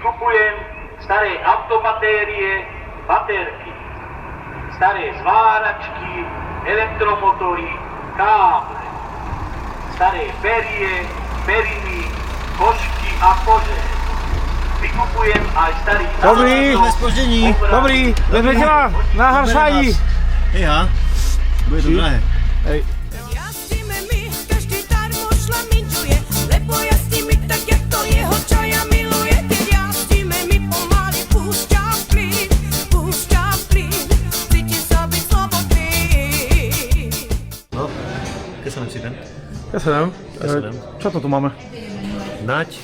Vykupujem staré autobatérie, baterky, staré zváračky, elektromotory, káble, staré perie, periny, košky a kože. Vykupujem aj starý... Dobrý, bez spoždění. Dobrý, vezmete ma na Haršaji. Ja, bude to drahé. Hej. Jazdíme my, každý darmo šlaminčuje, lebo jazdíme tak, jak to jeho čaja miluje. Keď jazdíme my pomaly, púšťa plyn, cíti sa byť slobodný. No, keď sa nám si ten? Keselem. Čo to tu máme? Nať,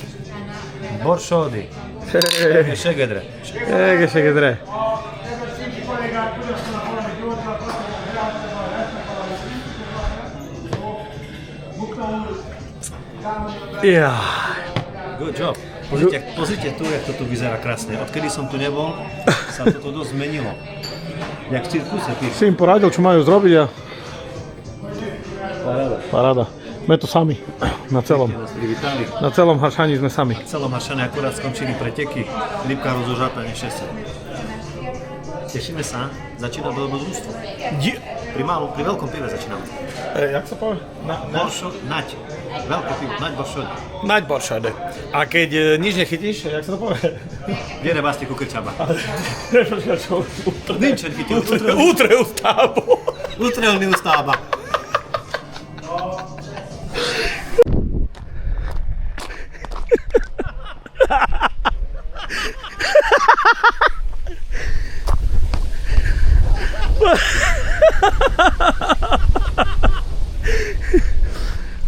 boršody, šegedre. Šegedre. Ja. Good job. Pozrite tu, jak to tu vyzerá krásne. Odkedy som tu nebol, sa toto dosť zmenilo. Jak v cirkuse, ty. Si im poradil, čo majú zrobiť a... Paráda. Sme tu sami. Na celom. Na celom Haršani sme sami. V celom Haršane akurát skončili preteky. Rybka rozožratá, nešťastie. Tešíme sa. Začína dobrodružstvo. Pri veľkom pive začíname. Jak sa povie? Nať. Veľké pivo. Nať boršody. Nať boršade. A keď nič nechytíš, jak sa to povie? Viere basti kukrčaba. Čo? Ninčen chytil. Utrel stábo. Utrelný ustába.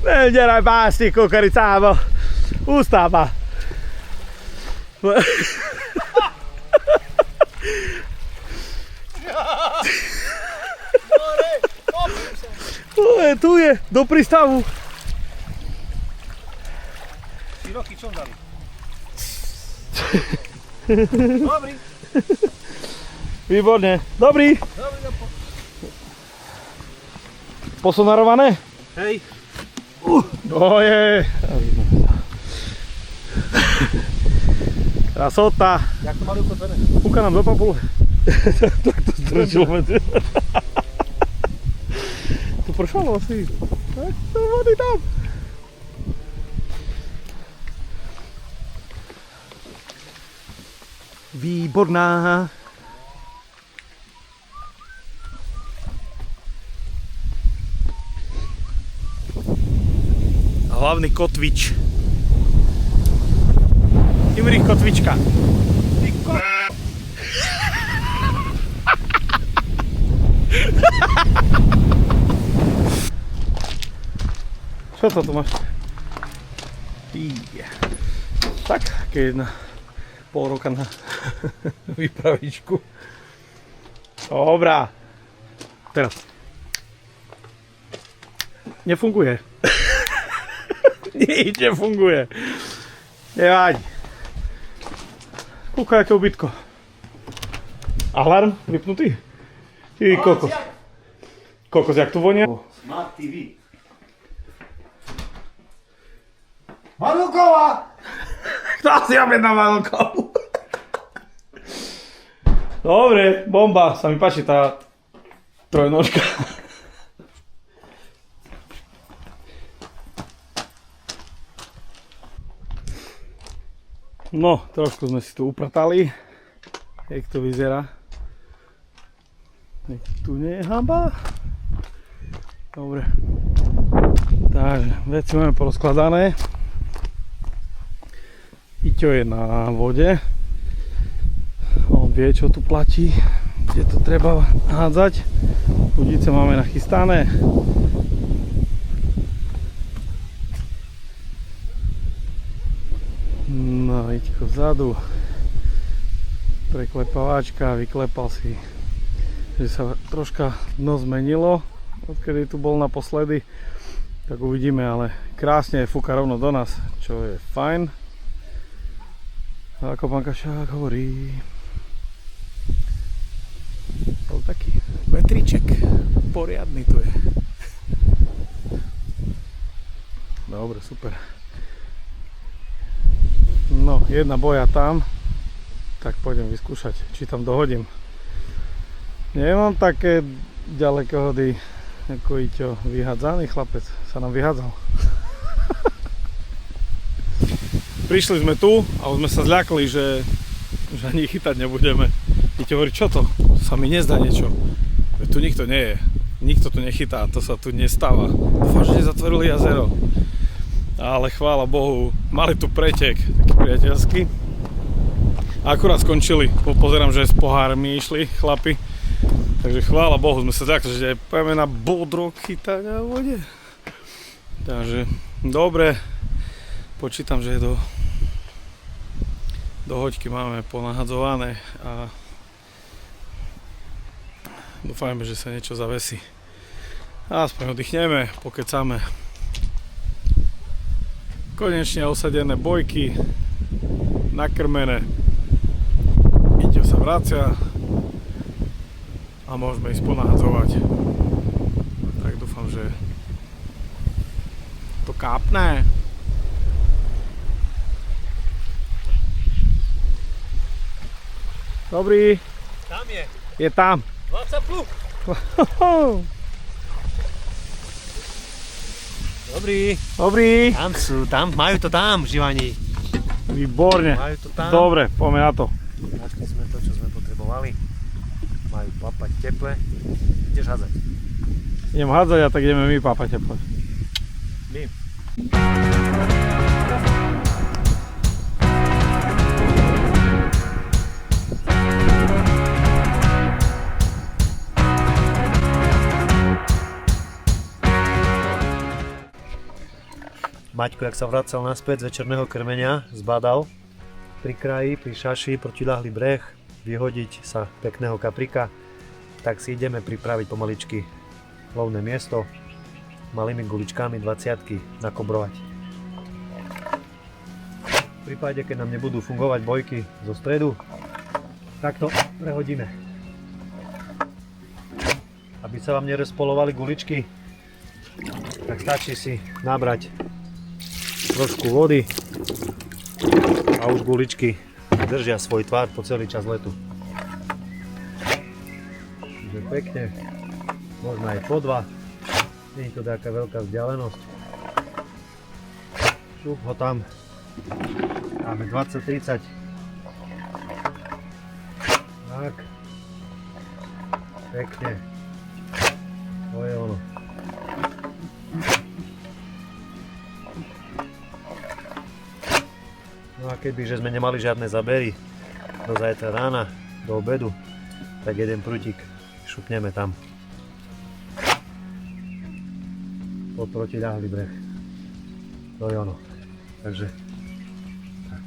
Nem gyere bászni kukoricába, úsztába. Tu je, do prístavu. Široký čom dali. Dobrý. Výborne. Dobrý. Posonarované? Hej. Oje. Krasota. Jak to mali ukotvené? Kúka nám do papule. Tak to zdržilo medzi. Tu pršalo asi. Tak to vody tam. Výborná. Hlavný kotvič. Imrich kotvička. Čo to tu máš? Tak, keď na pol roka na výpravičku. Dobrá. Teraz. Nefunguje. Nič nefunguje. Nevadí. Kúkaj, aké ubytko. Alarm vypnutý? Ty kokos. Kokos, jak tu vonia? Smart TV. Manulková! Kto si objedná manulkovú? Dobre, bomba. Sa mi páči tá trojnožka. No, trošku sme si tu upratali. Jak to vyzerá. Tu nie je hamba. Dobre. Takže, veci máme porozkladané. Iťo je na vode. On vie, čo tu platí. Kde to treba hádzať. Chudice máme nachystané. No, Iťko vzadu. Preklepávačka, vyklepal si, že sa troška dno zmenilo, odkedy tu bol naposledy. Tak uvidíme, ale krásne fúka rovno do nás, čo je fajn. A ako pán Kašák hovorí, bol taký vetriček, poriadny tu je. Dobre, super. No, jedna boja tam, tak pôjdem vyskúšať, či tam dohodím. Nemám také ďaleké hody ako Iťo. Vyhádzaný chlapec sa nám vyhádzal. Prišli sme tu a už sme sa zľakli, že ani chytať nebudeme. Iťo hovorí, čo to? Sa mi nezdá niečo. Tu nikto nie je. Nikto tu nechytá, to sa tu nestáva. Dúfam, že nezatvorili jazero. Ale chvála Bohu, mali tu pretek, taký priateľský. A akurát skončili. Pozerám, že s pohármi išli chlapi. Takže chvála Bohu, sme sa zľakli, že pojeme na bodrok chytať na vode. Takže dobre, počítam, že do hoďky máme ponahadzované a dúfajme, že sa niečo zavesí. A aspoň oddychneme, pokecáme. Konečne osadené bojky, nakrmené. Iťo sa vracia a môžeme ísť ponahadzovať. Tak dúfam, že to kápne. Dobrý. Tam je. Je tam. 20 plus. Dobrý. Dobrý. Tam sú, tam, majú to tam, živani. Výborne. Majú to tam. Dobre, poďme na to. Našli sme to, čo sme potrebovali. Majú papať teple. Ideš hádzať? Idem hádzať a tak ideme my papať teple. My. Maťko, jak sa vracal naspäť z večerného krmenia, zbadal pri kraji, pri šaši, protiľahlý breh, vyhodiť sa pekného kaprika, tak si ideme pripraviť pomaličky lovné miesto, malými guličkami 20-ky nakobrovať. V prípade, keď nám nebudú fungovať bojky zo stredu, tak to prehodíme. Aby sa vám nerozpolovali guličky, tak stačí si nabrať trošku vody a už guličky držia svoj tvar po celý čas letu. Takže pekne, možno aj po dva, nie je to taká veľká vzdialenosť. Šup ho tam, dáme 20-30. Tak, pekne, to je ono. No a kebyže sme nemali žiadne zabery do zajtra rána, do obedu, tak jeden prútik šupneme tam pod protiľahlý breh. To je ono. Takže tak.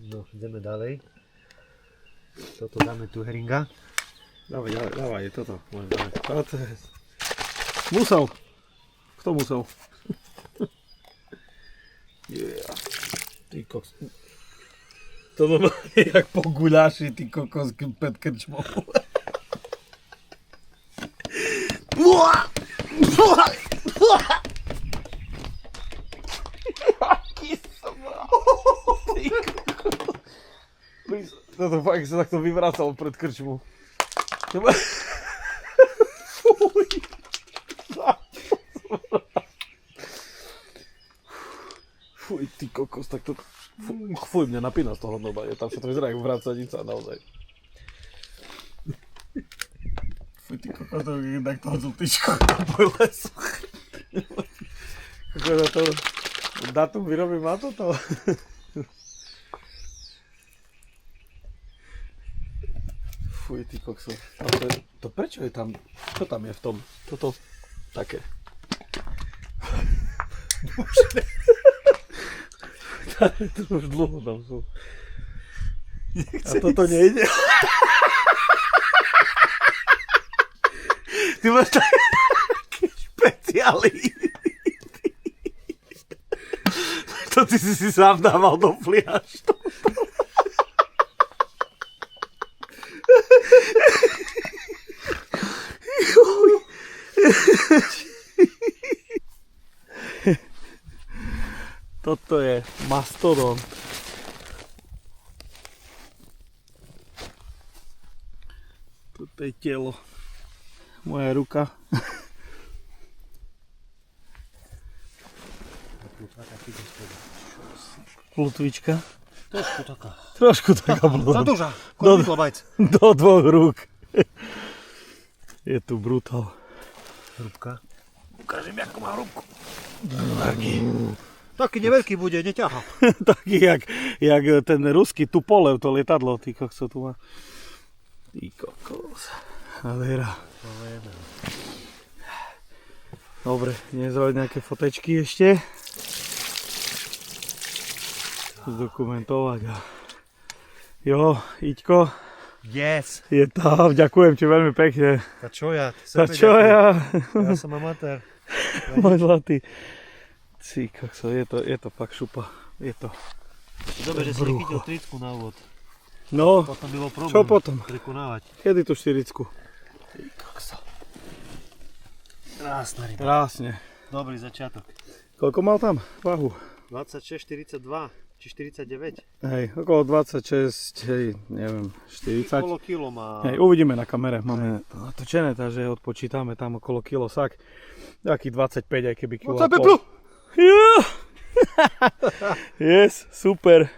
No, ideme ďalej. Toto dáme tu heringa. Dávaj, toto. Musel. Kto musel? Yeah. Ty kokos. To normálne jak po guľaši, ty kokos, pred krčmou. Jaký som mal. Toto fakt sa takto vyvracal pred krčmou. Fuj. Fuj, ty kokos, tak to... Fuj, mňa napína z toho normálne, tam sa to vyzerá jak vracanica, naozaj. Fuj, ty kokos, to je tak toho zltičku po lesu. Kokos, to... Datum vyrobím na toto? Fuj, ty kokso. To prečo je tam... Čo tam je v tom? Toto... Také. To už dlho tam sú. A toto nejde. Ty máš také špeciály. To ty si sám dával do fliaš. Toto je mastodont. Toto je telo. Moja ruka. Plutvička. Trošku taká bola. Zadúža, koľko bajc. Do 2 rúk. Je tu brutál. Rúbka. Ukážem, ako má ruku. Taký neveľký bude, neťaha. Taký, jak ten ruský Tupolev, to lietadlo. Ty kokso tu má. Ty kokos. Nádhera. Dobre, idem zrobiť nejaké fotečky ešte. Zdokumentovať. Jo, Iťko, Yes. je tam, ďakujem ti veľmi pekne. A čo ja? Za čo ja? Ja som amatér. Môj zlatý. Ty kokso, je to fakt šupa. Je to. Dobre, že si Brucho. nechytil 30 na úvod. No, Potom bylo problém. čo potom? Prekonávať. Kedy tu 40? Ty kokso. Krásna ryba. Krásne. Dobrý začiatok. Koľko mal tam váhu? 26, 42 či 49. Hej, okolo 26, hej, neviem, 40. Okolo kilo má. Hej, uvidíme na kamere, máme to natočené, takže odpočítame tam okolo kilo sak. Taký 25, aj keby kilo. 25 plus. Yeah. Yes, super.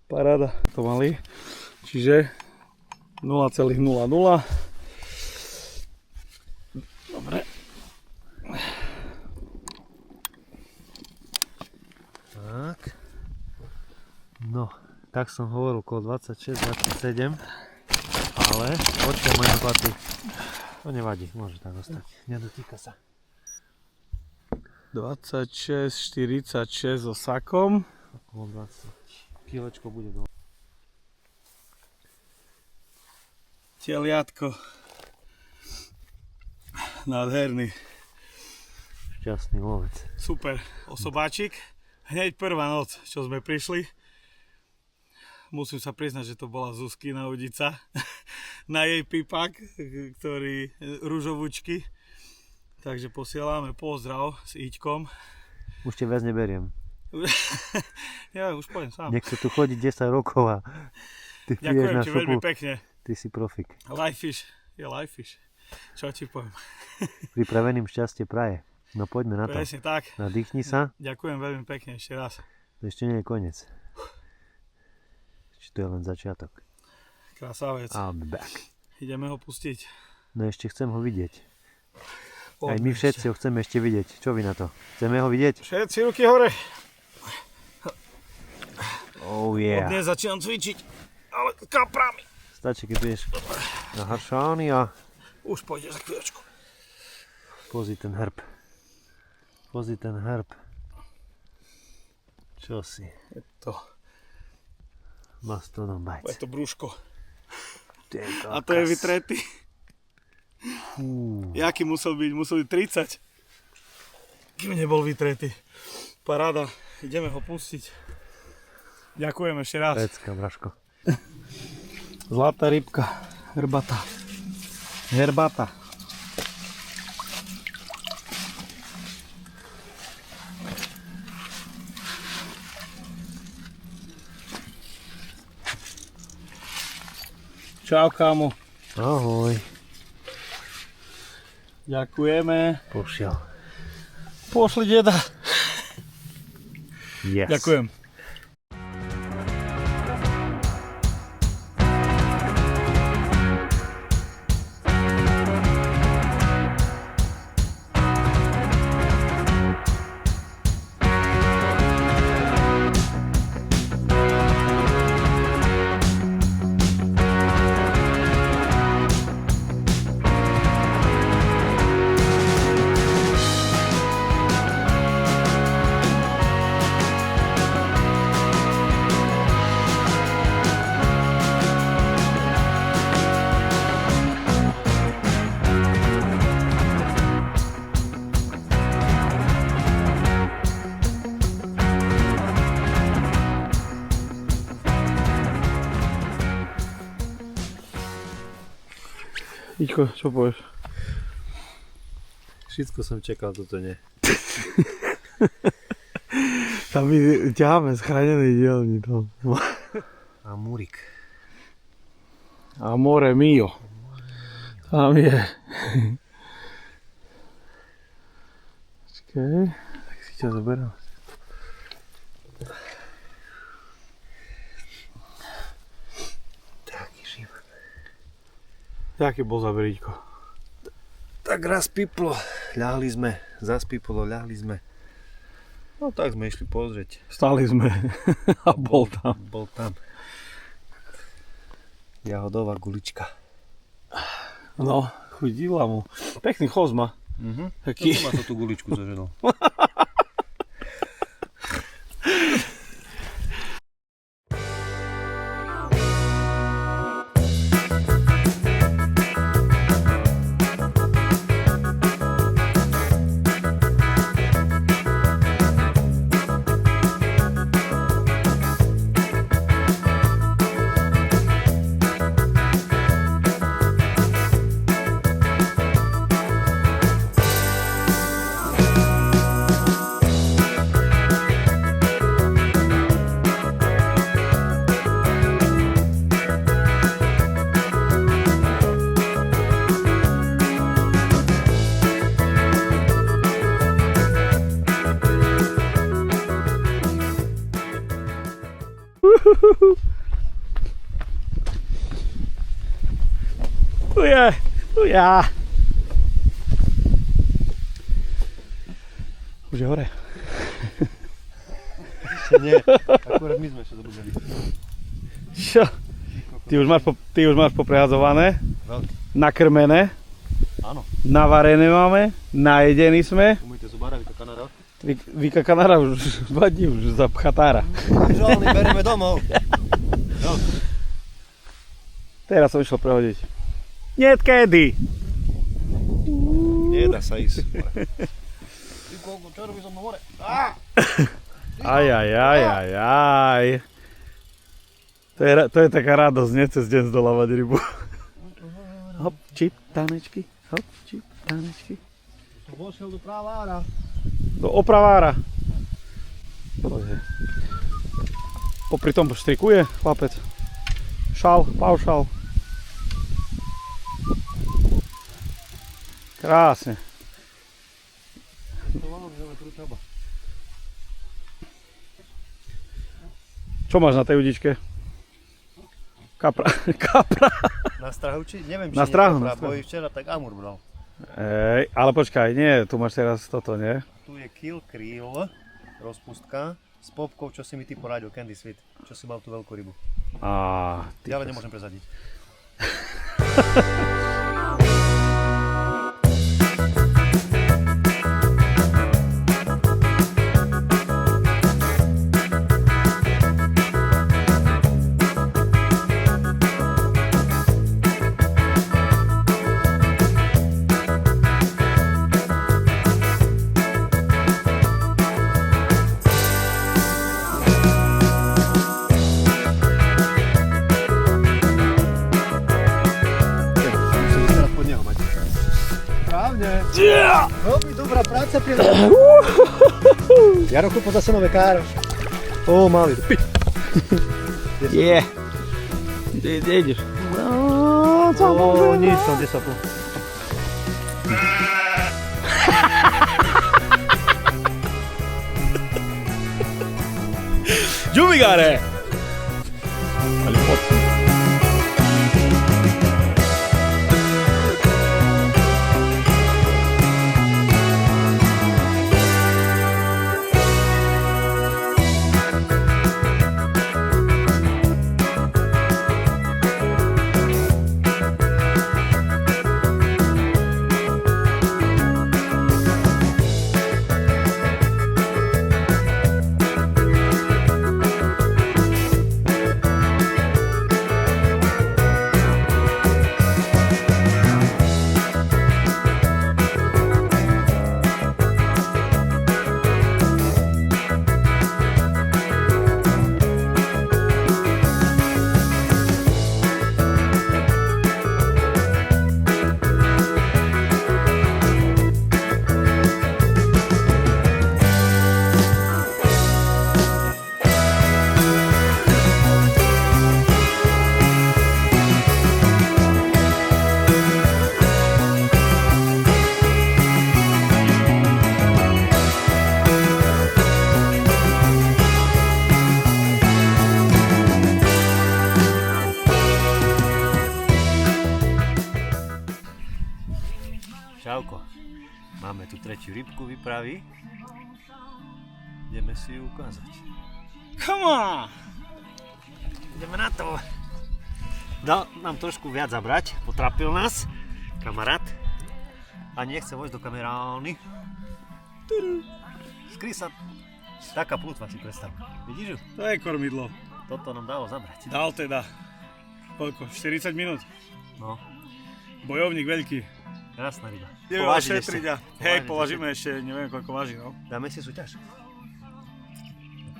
Paráda. To mali. Čiže 0,00. Dobre. Tak. No, tak som hovoril okolo 26, 27. Ale počkaj moje platy. To nevadí, môže tak ostať. Nedotýka sa. 26, 46 so sakom. Okolo 20. Kilečko bude dole. Teliatko. Nádherný. Šťastný lovec. Super. Osobáčik. Hneď prvá noc, čo sme prišli. Musím sa priznať, že to bola Zuzkina udica. Na jej pipak, ktorý ružovúčky. Takže posielame pozdrav s Iťkom. Už te viac neberiem. Ja už poviem sám. Nechce tu chodiť 10 rokov a ty piješ Ďakujem na ti veľmi šupu. pekne. Ty si profik. Life fish je life fish. Čo ti poviem? Pripraveným šťastie praje. No poďme na to. Presne tak. Nadýchni sa. Ďakujem veľmi pekne ešte raz. To ešte nie je koniec. Či to je len začiatok. Krásavec. I'll be back. Ideme ho pustiť. No ešte chcem ho vidieť. Aj Poďme my všetci ho chceme ešte vidieť. Čo vy na to? Chceme ho vidieť? Všetci ruky hore. Oh Od yeah. dnes začínam cvičiť. Ale kaprami. Stačí, keď budeš na haršány a Už pôjde za chvíľočku. pozri ten hrb. Pozri ten hrb. Čo si? Je to, Mastodon je bajc. to brúško. Ty A to je kokos. vytretý. Jaký musel byť? Musel byť 30. Kým nebol vytretý. Paráda. Ideme ho pustiť. Ďakujem ešte raz. Pecka, Braško. Zlatá rybka. Herbata. Herbata. Čau, kámo. Ahoj. Ďakujeme. Pošiel. Pošli deda. Yes. Ďakujem. Iťko, čo povieš? Všetko som čakal, toto nie. Tam my ťaháme schránený dielni. Amúrik. Amore mio. Tam je. Počkej, tak si ťa zoberám. Taký šíp. Jaký bol za beríčko? Tak raz piplo, ľahli sme, zas piplo, ľahli sme. No tak sme išli pozrieť. Stali sme a bol tam. Bol tam. Jahodová gulička. No, chudila mu. Pekný choz má. Taký. Toto má to tú guličku zožedol. Uja. Už je hore. Nie, akurát my sme ešte dobudeli. Čo? Ty už máš poprehadzované, Veľký. nakrmené, Áno. navarené máme, najedení sme. Umýjte zubára, vykakaná rok. Vykakanára už 2 dní, už za pchatára. Žolný, berieme domov. Teraz som išiel prehodiť. Niet kedy. Nedá sa ísť. Ty koľko, čo robíš som na hore? Aj. To je taká radosť, nie cez deň zdolávať rybu. Hop, čip, tanečky. Hop, čip, tanečky. Som vošiel do pravára. Do opravára. Popri tom štrikuje chlapec. Šal, paušal. Krásne. Čo máš na tej udičke? Kapra. Na strahu či? Neviem, či Na strahu, nie na strahu. Bo včera tak amúr bral. Ale počkaj, nie, tu máš teraz toto, nie? Tu je kill krill, rozpustka, s popkou, čo si mi ty poradil, Candy Sweet, čo si mal tú veľkú rybu. Ja ale nemôžem prezadiť. Veľmi dobrá práca, priateľ. Jarochu, poza sa nové káro. Ó, malý. Je. Kde ideš? Ó, nič, som 10,5. Giubigare! Máme tu tretiu rybku vypravy. Ideme si ju ukázať. Come on! Ideme na to. Dal nám trošku viac zabrať, potrapil nás kamarát a nechce vojsť do kamerány. Skrý sa taká plutva, si predstav. Vidíš ju? To je kormidlo. Toto nám dalo zabrať. Dal teda. Koľko? 40 minút? No, Bojovník veľký. krásna ryba. Ideme Povážiť ošetriť ešte. a hej, považíme ešte, neviem koľko váži, no. Dáme si súťaž.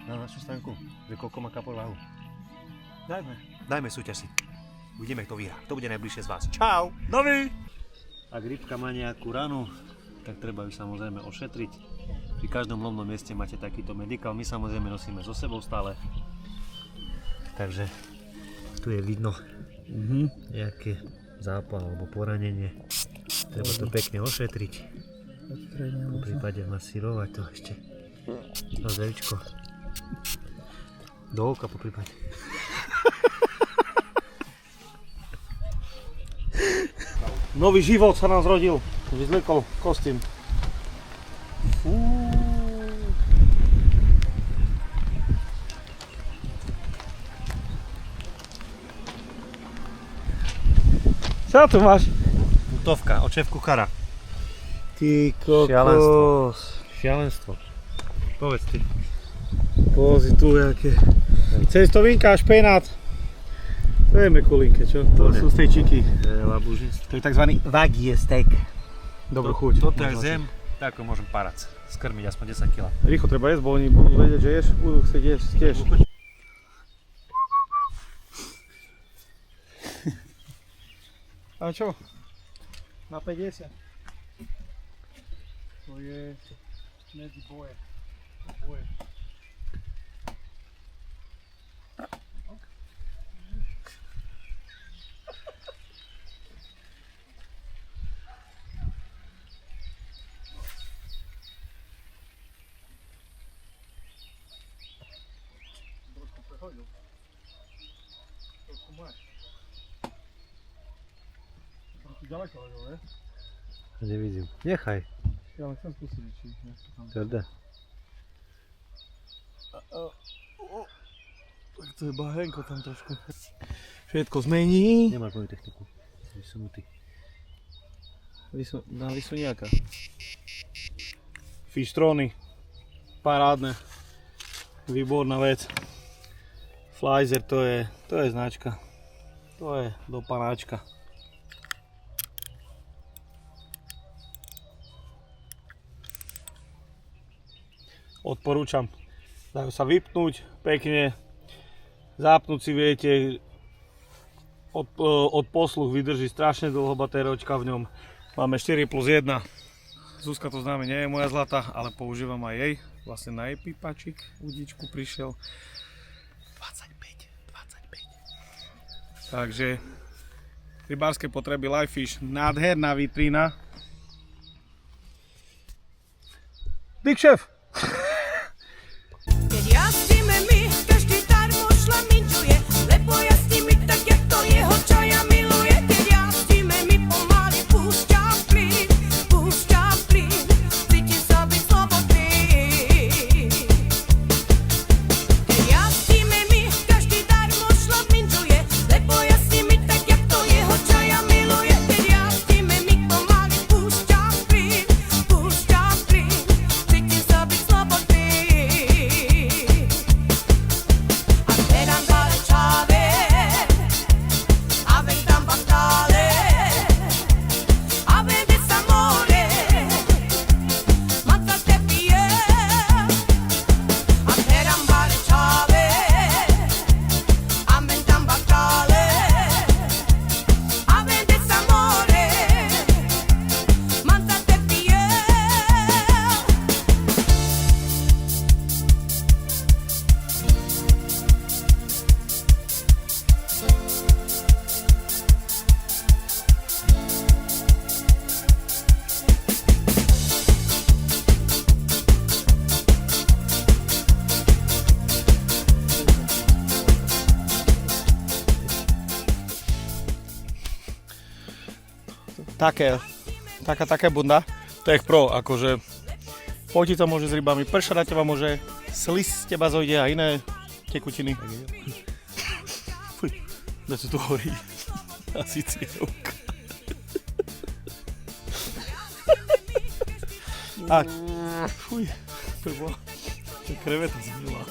Na našu stránku, že koľko má kapor váhu. Dajme súťaž si. Uvidíme, kto vyhrá. Kto bude najbližšie z vás. Čau! Nový! Ak rybka má nejakú ranu, tak treba ju samozrejme ošetriť. Pri každom lovnom mieste máte takýto medikál. My samozrejme nosíme so sebou stále. Takže tu je vidno nejaké zápal alebo poranenie. Treba to pekne ošetriť. Po prípade masírovať to ešte. No zeličko. Do oka po prípade. Nový život sa nám zrodil. Vyzliekol kostým. Čo tu máš? Putovka od šéf kuchára. Ty kokos. Šialenstvo. Šialenstvo. Povedz ty. Pozri tu, jaké. Cestovinka, špenát. To je mekulinke, čo? To sú stejčiky. To je labužinstvo. To je tzv. Wagyu steak. Dobrú chuť. Toto jak zjem, tak ho môžem parac. Skrmiť aspoň 10 kg. Rýchlo treba jesť, bo oni budú vedieť, že ješ, budú chcieť jesť tiež. A čo? Na 50. To je medzi boje. Trošku prehodil. Trošku máš. Trošku ďaleko hodil, ne? Nevidím. Nechaj. Ja len chcem skúsiť, či nechce tam. Tvrdé. Tak to je bahenko tam trošku. Všetko zmení. Nemáš moju techniku. Vysunutý. Na vysuniaka. Fishtrony. Parádne. Výborná vec. Flyzer to je značka. To je do panáčka. Odporúčam. Dajú sa vypnúť pekne. Zapnúť si viete. Od posluch vydrží strašne dlho batéročka v ňom. Máme 4+1. Zuzka to známe, nie je moja zlata, ale používam aj jej. Vlastne na jej pípačik udíčku prišiel. 25. Takže rybárske potreby Livefish, nádherná vitrína. Big Chef! Keď jazdíme my, každý darmo šlaminčuje, lebo jazdí mi tak, jak to jeho čaja miluje. Keď jazdíme my pomaly, púšťa plyn, cíti sa byť slobodný. Keď jazdíme my, každý darmo šlaminčuje, lebo jazdí mi tak, jak to jeho čaja miluje. Keď jazdíme my pomaly, púšťa plyn, cíti sa byť slobodný. Také bunda. Tech Pro, akože potiť sa môže s rybami, prša na teba môže, slis z teba zojde a iné tekutiny. Fuj, čo tu horí? Asi cieľovka. A, fuj, to bola kreveta zmila.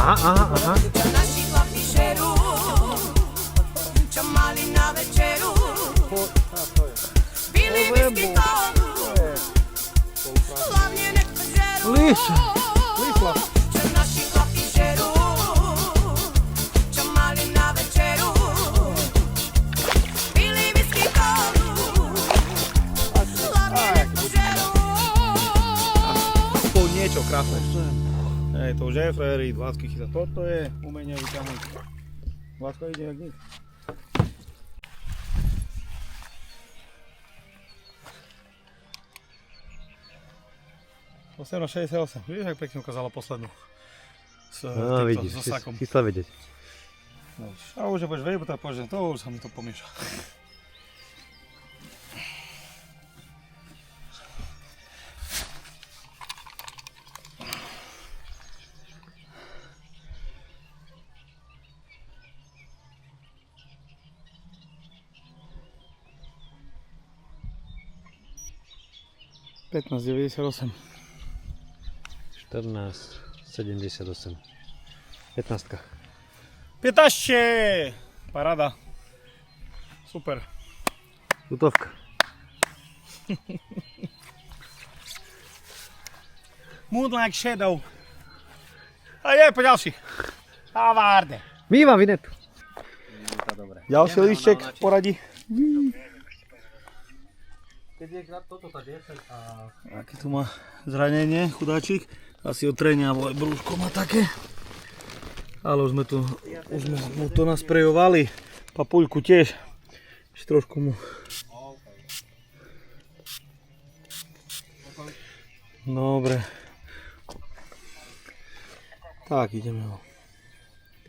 Aha. Naši chlapi žerú, čo mali na večeru. Pili whisky kolu, hlavne nech žerú. Líša. Čo naši chlapi žerú, čo mali na večeru. Pili whisky kolu, hlavne nech žerú. Aspoň niečo krásne. Hej, to už je Fréry, 20 chyta. Toto je umenie vyťahnuť. 20 ide jak nič. Osem na 68. Vidíš, jak pekne ukázala poslednú. No vidíš, so sakom. chcela vedieť. A už budeš vedieť, tak povedať, to už sa mi to pomieša. $15.98. 14,78. 15. 15! Paráda. Super. Tutovka. Moonlight Shadow. A je, po ďalší. A várde. Mývam vinetu. Ďalší líštek poradí. Keď je toto tak je a... Aký tu má zranenie, chudáčik. Asi od trenia, ale brúško má také. Ale už sme mu to nasprejovali. Papuľku tiež. Ešte trošku mu... Dobre. Tak, ideme ho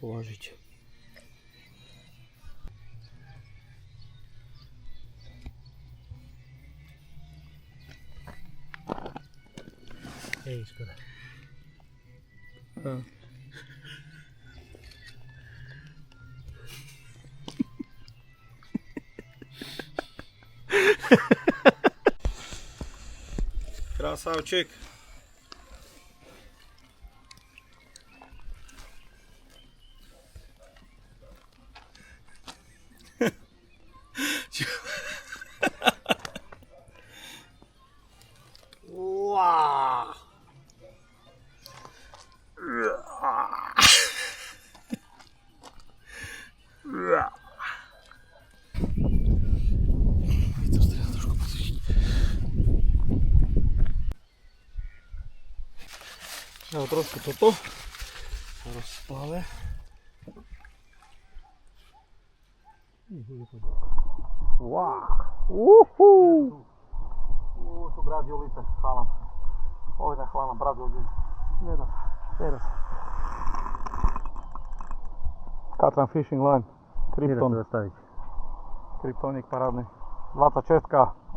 považiť. Hej, škoda. Krásavček. Ja trošku toto rozplave. Tu Brazilice, chválam. Ovdje chválam Brazilice. Teraz. Katran Fishing Line. Krypton. Kryptonik parádny. 26,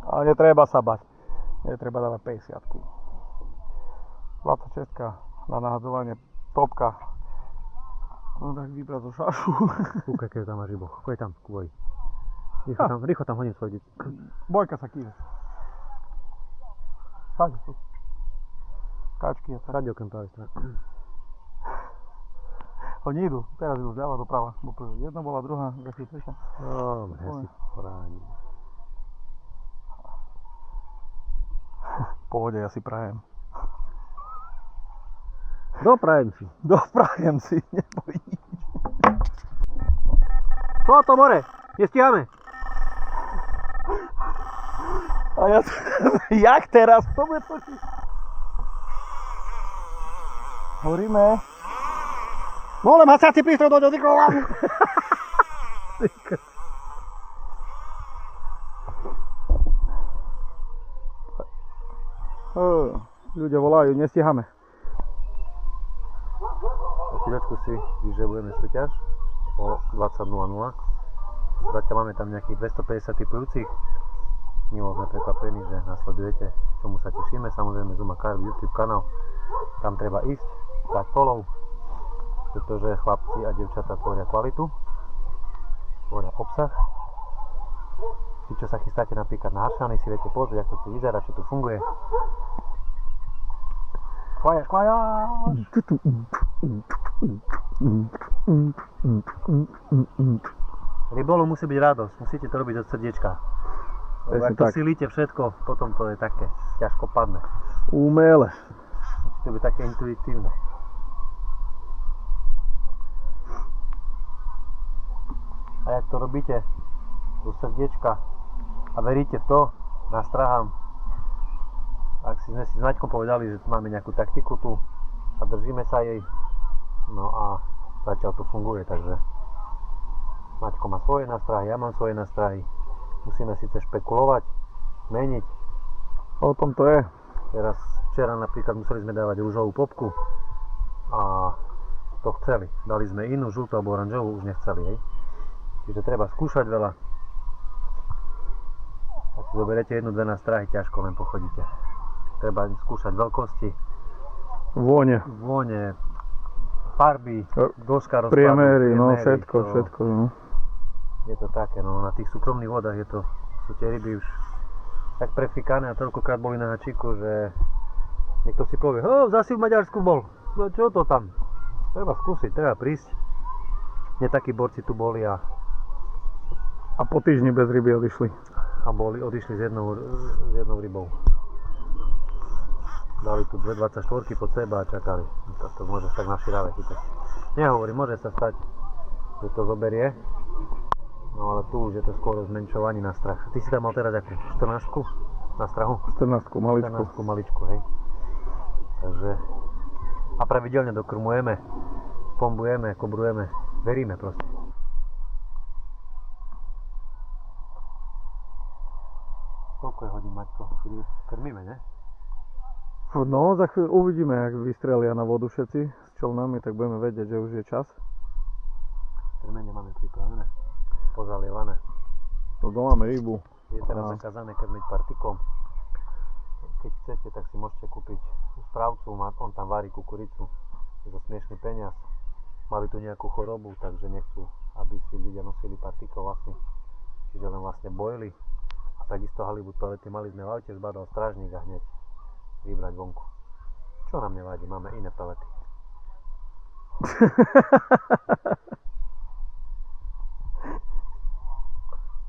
ale netreba sa bať. Netreba dávať 50. 26 na nahadzovanie, topka. No tak vybrať zo šašu. Kúkaj, keď tam máš ryboch. Poď tam, ku boji. Rýchlo tam hodím svoj deti. Bojka sa kýve. Všade sú. Kačky a tak. Radiokem pravej strany. Oni idú, teraz idú zľava doprava. Jedna bola, druhá, zase tretia. Dobre, ja si porádim. V pohode, ja si prajem. Doprajem si, neboj nič. Čo to more? Nestíhame. A ja... Jak teraz? To bude točiť? Hovoríme. Molem hasací prístroj do Nikola. Ľudia volajú, nestíhame. chvíľočku si vyžrebujeme súťaž o 20.00. Zatiaľ máme tam nejakých 250 typujúcich. Milo sme prekvapení, že nasledujete, čomu sa tešíme. Samozrejme Zuma Car YouTube kanál. Tam treba ísť, dať follow, pretože chlapci a dievčatá tvoria kvalitu, tvoria obsah. Tí, čo sa chystáte napríklad na Haršany, si viete pozrieť, ako to tu vyzerá, čo tu funguje. Kvajaš, kvajaš! Rybolu musí byť radosť, musíte to robiť od srdiečka. Lebo ak to silíte všetko, potom to je také ťažko padne. Umele. Musí to byť také intuitívne. A jak to robíte do srdiečka a veríte v to, nastrahám. Ak si sme si s Maťkom povedali, že tu máme nejakú taktiku tu a držíme sa jej, no a zatiaľ to funguje, takže Maťko má svoje nástrahy, ja mám svoje nástrahy. Musíme síce špekulovať, meniť. O tom to je. Teraz včera napríklad museli sme dávať rúžovú popku a to chceli. Dali sme inú, žltú alebo oranžovú, už nechceli, hej. Čiže treba skúšať veľa. Ak si zoberiete jednu, dve nástrahy, ťažko len pochodíte. Treba skúšať veľkosti, Vône. farby, dĺžka rozpadu, Priemery, no všetko, to, všetko, no. Je to také, no na tých súkromných vodách sú tie ryby už tak prefikané a toľkokrát boli na hačíku, že niekto si povie, zasi v Maďarsku bol, no čo to tam? Treba skúsiť, treba prísť. Nie takí borci tu boli a po týždni bez ryby odišli. odišli s jednou rybou. Dali tu 2,24 pod seba a čakali. To môže sa tak na širave chytať. Nehovorím, môže sa stať, že to zoberie. No ale tu už je to skôr o zmenšovaní na strach. Ty si tam mal teraz akú? 14 na strahu? 14 maličku. 14 maličku, hej. Takže a pravidelne dokrmujeme, pombujeme, kobrujeme, veríme proste. Koľko je hodín, Maťko? Kedy krmíme, ne? No, za chvíľu uvidíme, ak vystrelia na vodu všetci s čolnami, tak budeme vedieť, že už je čas. Krmenie máme pripravené, pozalievané. No, máme rybu. Je teraz zakázané krmiť partiklom. Keď chcete, tak si môžete kúpiť u správcu, on tam varí kukuricu za smiešný peniaz. Mali tu nejakú chorobu, takže nechcú, aby si ľudia nosili partikl vlastný. Čiže len vlastne bojili. A takisto halibut pelety mali sme v aute, zbadal strážnik a hneď vybrať vonku. Čo nám nevadí, máme iné pelety.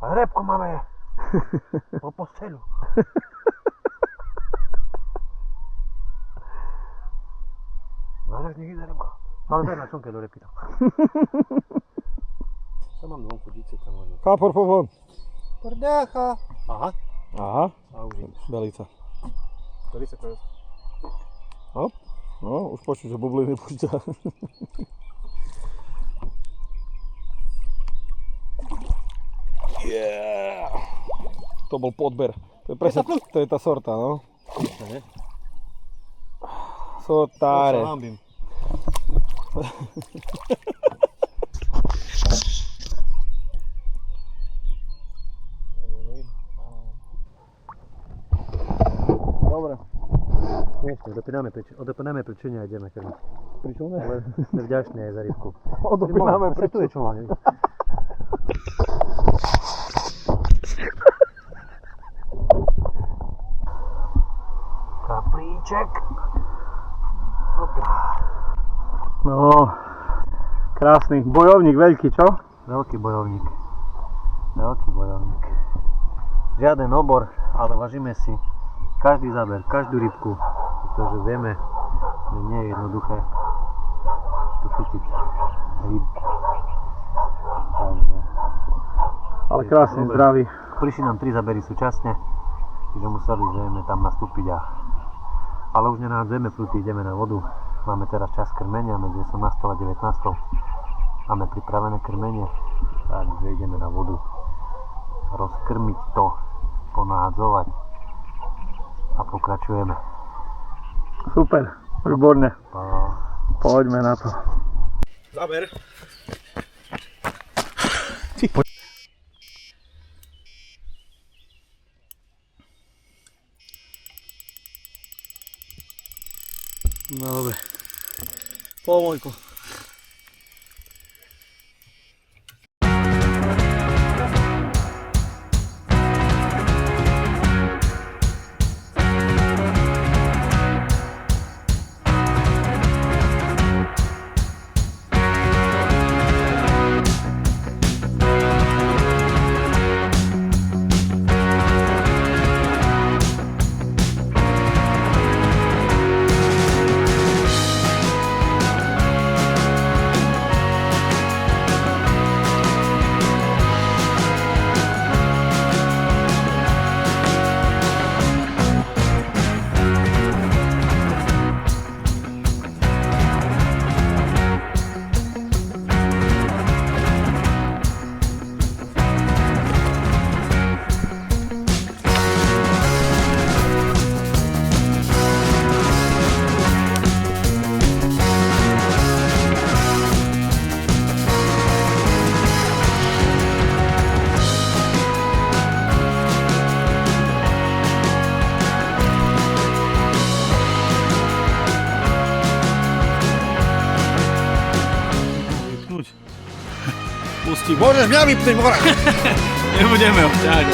A repku máme po posteľu. Vážak nech ide repka. Ale daj na čonke do repky tam. Čo mám vonku, díce tam možno. Kápor, povon. Prdácha. Aha. Aha, A už je. belica. Belica to je. Hop. No, už počuť, že bubliny púšťa. Yeah. To bol podber. To je presne, to je tá sorta, no. Ne? Sortáre. Hambím. Dobre. Odopíname pričuňa a ideme krmiť. Pričom ne? Ale sme vďační aj za rybku. Odopíname Tu je pričuň. čoľa. Kaplíček. No, krásny. Bojovník veľký, čo? Veľký bojovník. Veľký bojovník. Žiaden obor, ale vážime si každý záber, každú rybku, pretože vieme, že nie je jednoduché tu chytiť rybky. Takže Ale krásny, zdravý. prišli nám 3 zábery súčasne, čiže museli sme tam nastúpiť ale už nenádzeme fruty, ideme na vodu. Máme teraz čas krmenia medzi 18 a 19. Máme pripravené krmenie, takže ideme na vodu rozkrmiť to, ponádzovať a pokračujeme. Super, výborne. A Poďme na to. Záber. No dobre. Pomojko. Pustím. Môžeš mňa vypnúť, mora! Nebudeme ho ťahať.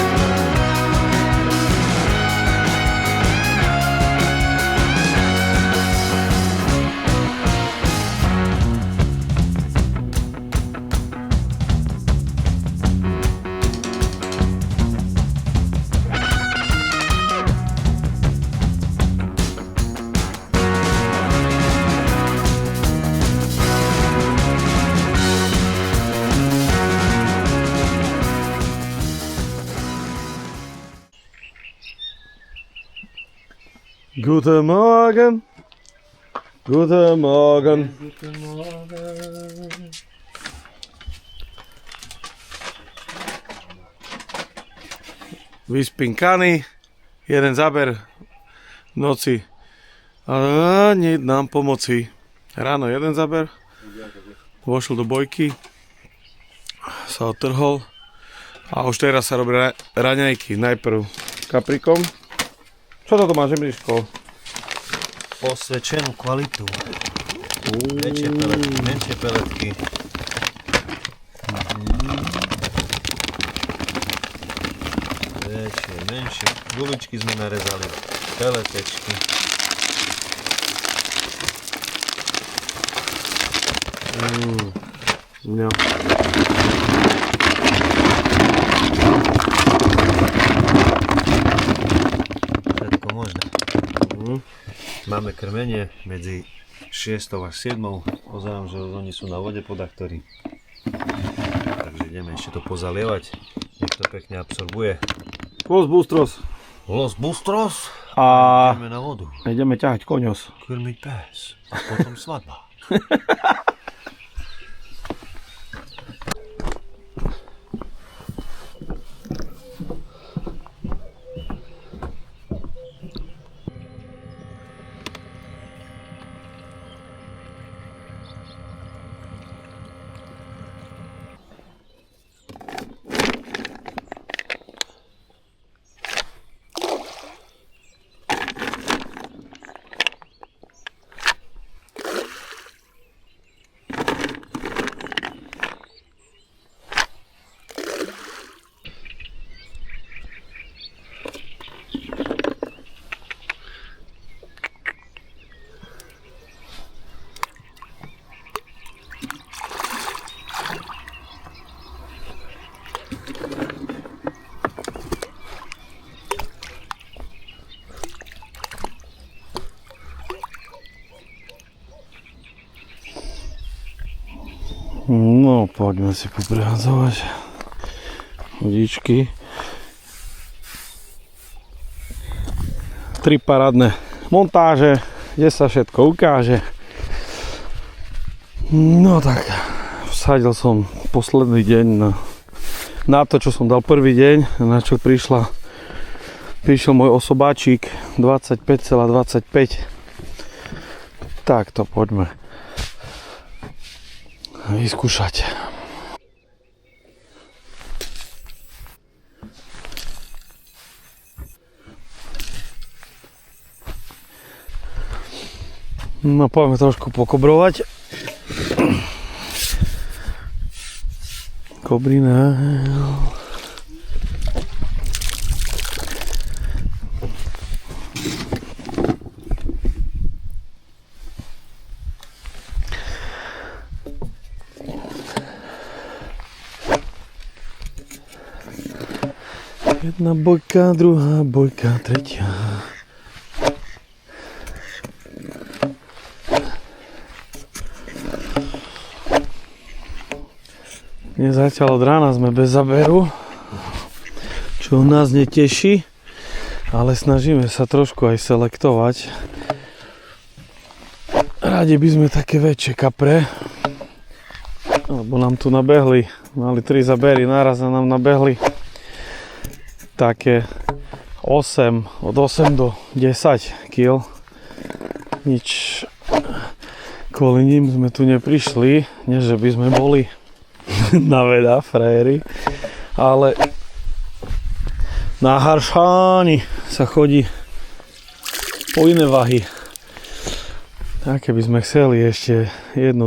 Guten Morgen. Guten Morgen. Vyspinkaný, jeden záber v noci. A nie nám pomoci. Ráno jeden záber, vošiel do bojky, sa otrhol a už teraz sa robí raňajky. Najprv kaprikom. Čo toto máš, Emriško? Osvedčenú kvalitu. Väčšie peletky, menšie peletky. Väčšie, menšie. Guličky sme narezali. Peletečky. No. Všetko možné. Máme krmenie medzi 6 a 7. Pozerám, že oni sú na vode podaktorí. Takže ideme ešte to pozalievať. Nech to pekne absorbuje. Los Bustros. Los Bustros. A Ideme na vodu. ideme ťahať koňos. Krmiť pes. A potom svadba. No, poďme si poprehadzovať vodičky. 3 parádne montáže, kde sa všetko ukáže. No tak, vsadil som posledný deň na to, čo som dal prvý deň, na čo prišiel môj osobáčik 25,25. Tak to poďme vyskúšať. No poďme trošku pokobrovať. Kobrina. Jedna bojka, druhá bojka, tretia. Dnes zatiaľ od rána sme bez zaberu, čo nás neteší, ale snažíme sa trošku aj selektovať. Radi by sme také väčšie kapre, lebo nám tu nabehli, mali 3 zabery, naraz a nám nabehli také 8, od 8 do 10 kg. Nič, kvôli nim sme tu neprišli, nie že by sme boli na veda, frajery, ale na Haršáni sa chodí po iné váhy. A keby sme chceli ešte 1-2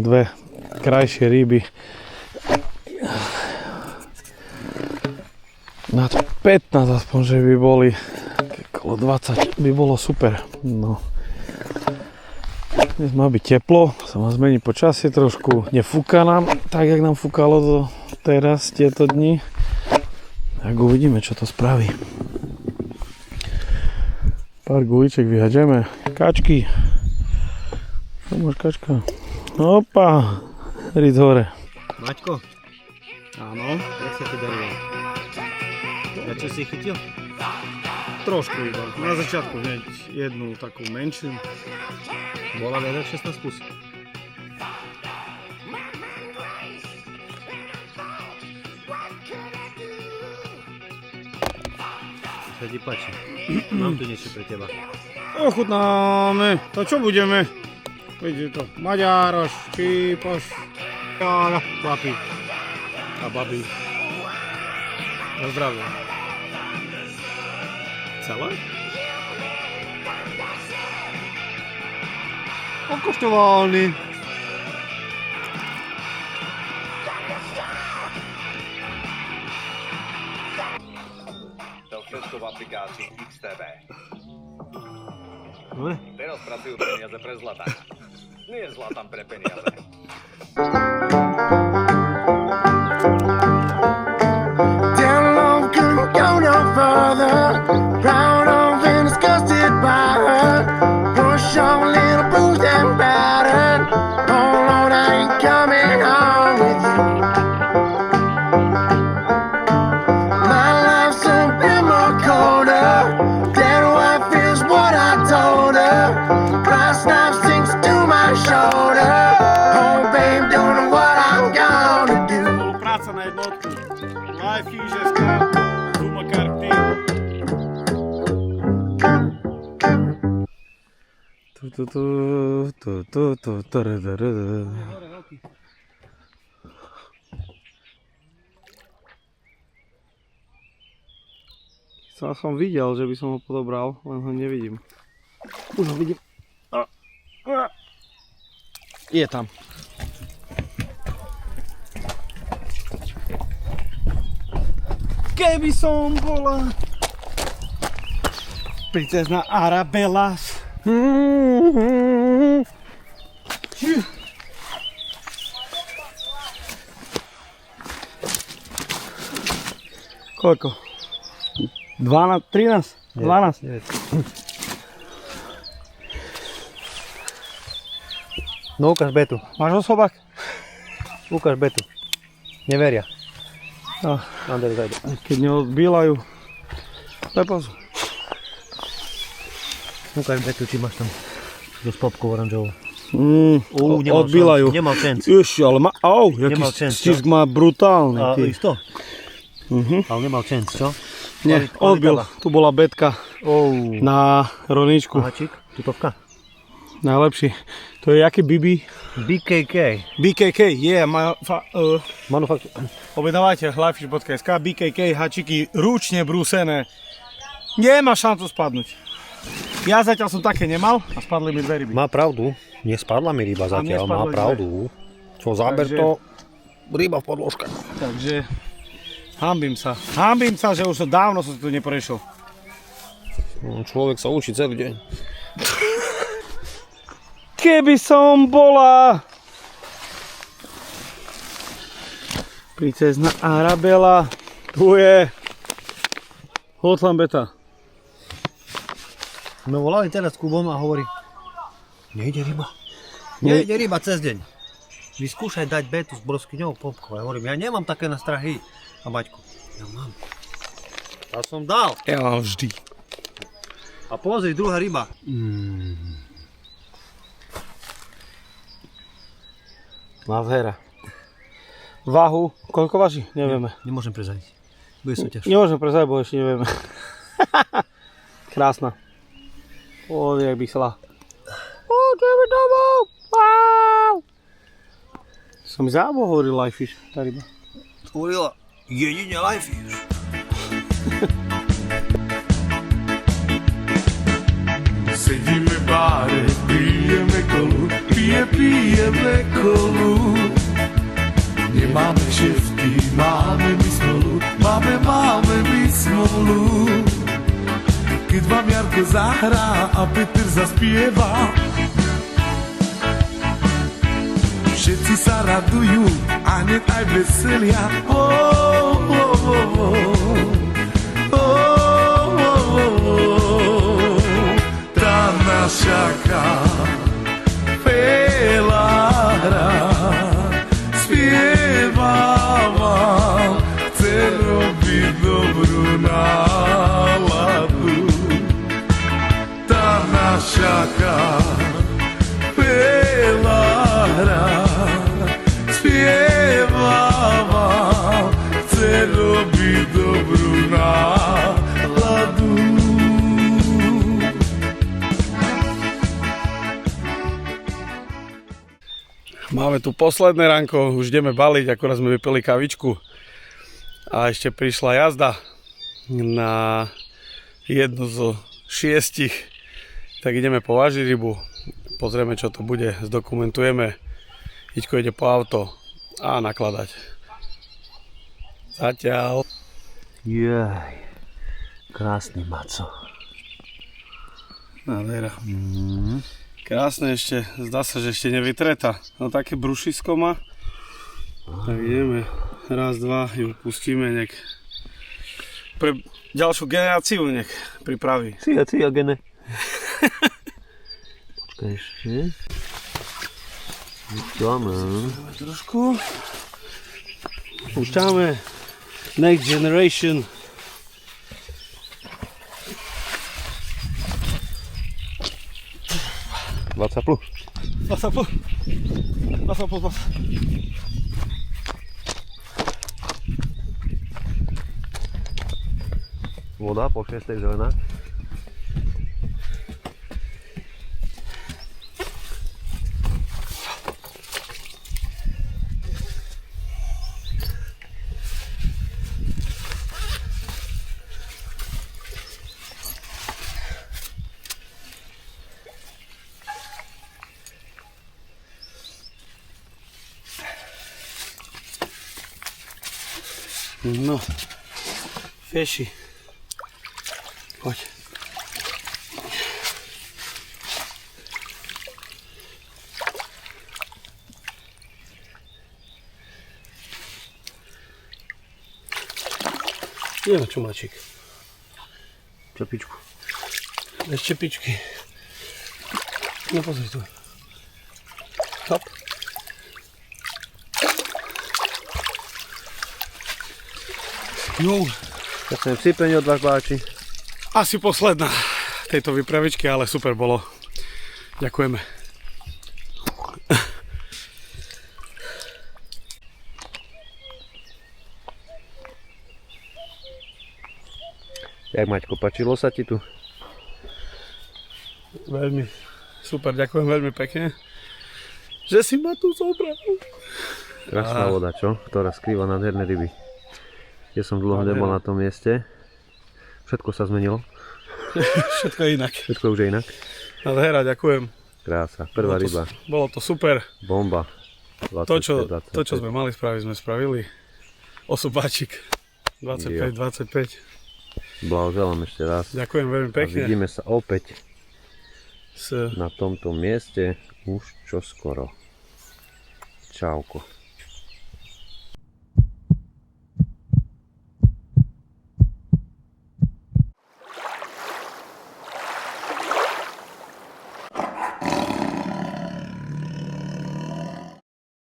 krajšie ryby nad 15 aspoň, že by boli okolo 20, by bolo super. No. Dnes má byť teplo, sa má zmeniť počasie trošku, nefúka nám tak, jak nám fúkalo teraz tieto dni. Tak uvidíme, čo to spraví. Pár guliček vyhaďeme. Kačky. Čo máš, kačka? Opa, riť hore. Maťko, Áno, jak sa ti darilo? Ja čo si chytil? trošku iba. Na začiatku hneď jednu takú menšiu. Bola viac 16 plus. Sa ti páči. Mám tu niečo pre teba. Ochutnáme. To čo budeme? Vidíte to. Maďaroš, čípoš, chlapi a babi. Na zdravie. Celé? Okoštovaný. To všetko v aplikácii XTB. Dobre. Teraz pracujú peniaze pre Zlatan. Nie Zlatan pre peniaze. Down along, couldn't go no further. Proud of and disgusted by her. Push on a little bruised and battered. Oh Lord, I ain't coming home with you. My life's a bit more colder. Dead wife is what I told her. Brass knife sinks to my shoulder. Oh babe, don't know what I'm gonna do. Práca na jednotku. Life Fuseska, Zuma karty. Som videl, že by som ho podobral, len ho nevidím. Už ho vidím. Je tam. Keby som bola princezna Arabelas. Koľko? 12, 13? 12? 9. No ukáž betu. Máš osobák? Ukáž betu. Neveria. No, Ander zajde. keď neodbílajú. Daj pauzu. Ukáž betu, či máš tam tú spopku oranžovú. Nemal Odbílajú. šancu, nemal šancu. Ježi, ale má, Nemal jaký šancu, stisk má brutálny. A Ty. isto? Ale nemal šancu, čo? Nie, odbil. Tu bola betka Oh. na rolničku. Ahačík, tutovka. Najlepší. To je jaký Bibi? BKK. BKK, Manufaktur. objednávajte livefishing.sk, BKK, hačiky ručne brúsené. Nemá šancu spadnúť. Ja zatiaľ som také nemal a spadli mi 2 ryby. Má pravdu. Nespadla mi ryba zatiaľ, má nespadla pravdu. Čo záber Takže- to, ryba v podložke. Takže hambím sa, že už dávno som si tu neprešiel. Človek sa učí celý deň. Keby som bola princezna Arabela, tu je Hotline Beta. No volali teraz s Kubom a hovorí, nejde ryba. Nejde ryba cez deň. Vyskúšaj dať betu s broskyňou popkou. Ja hovorím, ja nemám také nastrahy. A Maťko, ja mám. Ja som dal. Ja mám vždy. A pozri, druhá ryba. Nádhera. Váhu, koľko váži? Nevieme. Nemôžem prezadiť. Bude súťaž. Nemôžem prezať, bo ešte nevieme. Krásna. Jak by chcela. Ideme domov! Wow! Som mi zábo hovoril Lifefish, tá ryba. Hovorila, jedine life. Sedíme v báre, pijeme kolu, pijeme kolu. Nemáme kšefty, máme my smolu, máme my smolu. Keď vám Jarko zahrá a Peter zaspieva, všetci sa radujú a hneď aj veselia. Tá naša kapela spieva vám, chce robiť dobrú náladu. Tá naša kapela spieva vám, chce robiť dobrú náladu. Máme tu posledné ranko, už ideme baliť, akorát sme vypili kavičku. A ešte prišla jazda na jednu zo 6. Tak ideme povážiť rybu, pozrieme čo to bude, zdokumentujeme. Iďko ide po auto a nakladať. Zatiaľ. Jaj, krásny maco. Nádhera. Krásne ešte, zdá sa, že ešte nevytretá. No také brušisko má. Tak ideme, raz, dva, ju pustíme, nech pre ďalšiu generáciu nech pripraví. Cia, gene. Počkaj ešte. Trošku. Púšťame. Next generation. Vacaplu. Voda po 6. zelená. No, fishy. Poď. Ideme čumáčik. Čepičku. Bez čepičky. No pozri tu. Hop. No, Ja som vsypenie od vás páči. asi posledná tejto vypravičky, ale super bolo. Ďakujeme. Jak Maťko, páčilo sa ti tu? Veľmi Super, ďakujem veľmi pekne, že si ma tu zobral. Krásna voda, čo? Ktorá skrýva nádherné ryby. Ja som dlho nebol na tom mieste. Všetko sa zmenilo. Všetko je inak. Všetko už je inak. Nádhera, ďakujem. Krása, prvá ryba. Bolo to super. Bomba. 25, To, čo sme mali spraviť, sme spravili. Osobáčik. 25. Blahoželám ešte raz. Ďakujem veľmi A pekne. vidíme sa opäť S na tomto mieste už čoskoro. Čauko.